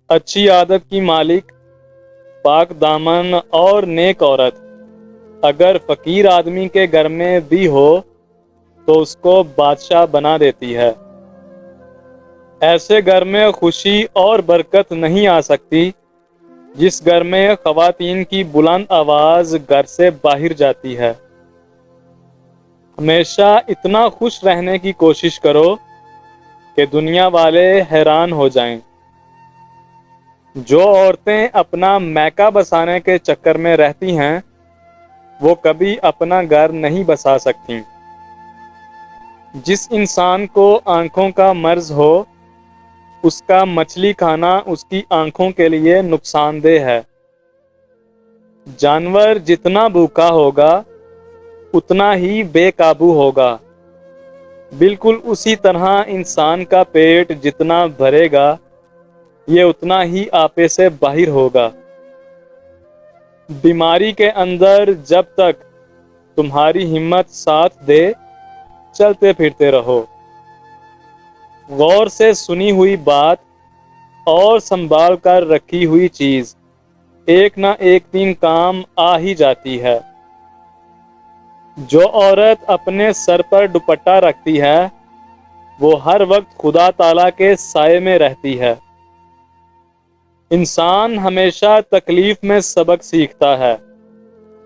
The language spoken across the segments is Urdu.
اچھی عادت کی مالک، پاک دامن اور نیک عورت اگر فقیر آدمی کے گھر میں بھی ہو تو اس کو بادشاہ بنا دیتی ہے۔ ایسے گھر میں خوشی اور برکت نہیں آ سکتی جس گھر میں خواتین کی بلند آواز گھر سے باہر جاتی ہے۔ ہمیشہ اتنا خوش رہنے کی کوشش کرو کہ دنیا والے حیران ہو جائیں۔ جو عورتیں اپنا میکہ بسانے کے چکر میں رہتی ہیں وہ کبھی اپنا گھر نہیں بسا سکتیں۔ جس انسان کو آنکھوں کا مرض ہو اس کا مچھلی کھانا اس کی آنکھوں کے لیے نقصان دہ ہے۔ جانور جتنا بھوکا ہوگا اتنا ہی بے قابو ہوگا۔ بالکل اسی طرح انسان کا پیٹ جتنا بھرے گا یہ اتنا ہی آپے سے باہر ہوگا۔ بیماری کے اندر جب تک تمہاری ہمت ساتھ دے چلتے پھرتے رہو۔ غور سے سنی ہوئی بات اور سنبھال کر رکھی ہوئی چیز ایک نہ ایک دن کام آ ہی جاتی ہے۔ جو عورت اپنے سر پر دوپٹہ رکھتی ہے وہ ہر وقت خدا تعالیٰ کے سائے میں رہتی ہے۔ انسان ہمیشہ تکلیف میں سبق سیکھتا ہے،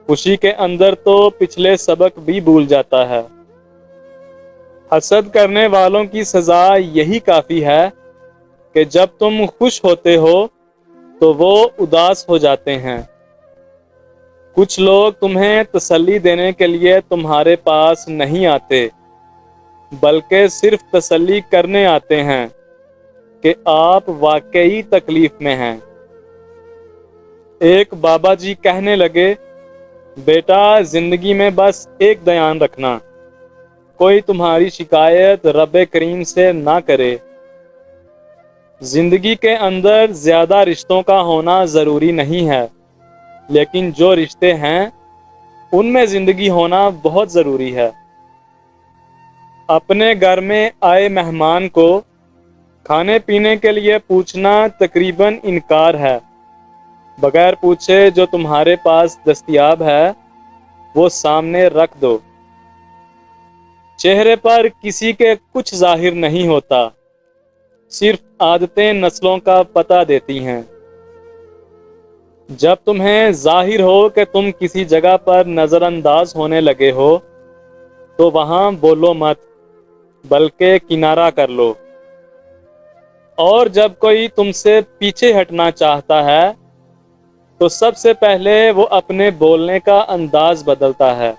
خوشی کے اندر تو پچھلے سبق بھی بھول جاتا ہے۔ حسد کرنے والوں کی سزا یہی کافی ہے کہ جب تم خوش ہوتے ہو تو وہ اداس ہو جاتے ہیں۔ کچھ لوگ تمہیں تسلی دینے کے لیے تمہارے پاس نہیں آتے بلکہ صرف تسلی کرنے آتے ہیں کہ آپ واقعی تکلیف میں ہیں۔ ایک بابا جی کہنے لگے، بیٹا زندگی میں بس ایک دھیان رکھنا، کوئی تمہاری شکایت رب کریم سے نہ کرے۔ زندگی کے اندر زیادہ رشتوں کا ہونا ضروری نہیں ہے لیکن جو رشتے ہیں ان میں زندگی ہونا بہت ضروری ہے۔ اپنے گھر میں آئے مہمان کو کھانے پینے کے لیے پوچھنا تقریباً انکار ہے۔ بغیر پوچھے جو تمہارے پاس دستیاب ہے وہ سامنے رکھ دو۔ چہرے پر کسی کے کچھ ظاہر نہیں ہوتا، صرف عادتیں نسلوں کا پتہ دیتی ہیں۔ جب تمہیں ظاہر ہو کہ تم کسی جگہ پر نظر انداز ہونے لگے ہو تو وہاں بولو مت بلکہ کنارہ کر لو۔ اور جب کوئی تم سے پیچھے ہٹنا چاہتا ہے تو سب سے پہلے وہ اپنے بولنے کا انداز بدلتا ہے۔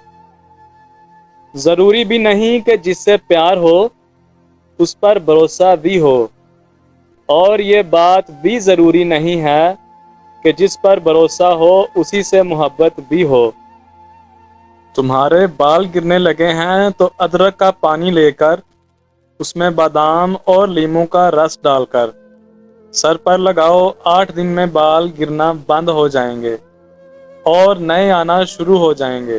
ضروری بھی نہیں کہ جس سے پیار ہو اس پر بھروسہ بھی ہو، اور یہ بات بھی ضروری نہیں ہے کہ جس پر بھروسہ ہو اسی سے محبت بھی ہو۔ تمہارے بال گرنے لگے ہیں تو ادرک کا پانی لے کر اس میں بادام اور لیموں کا رس ڈال کر سر پر لگاؤ، 8 دن میں بال گرنا بند ہو جائیں گے اور نئے آنا شروع ہو جائیں گے۔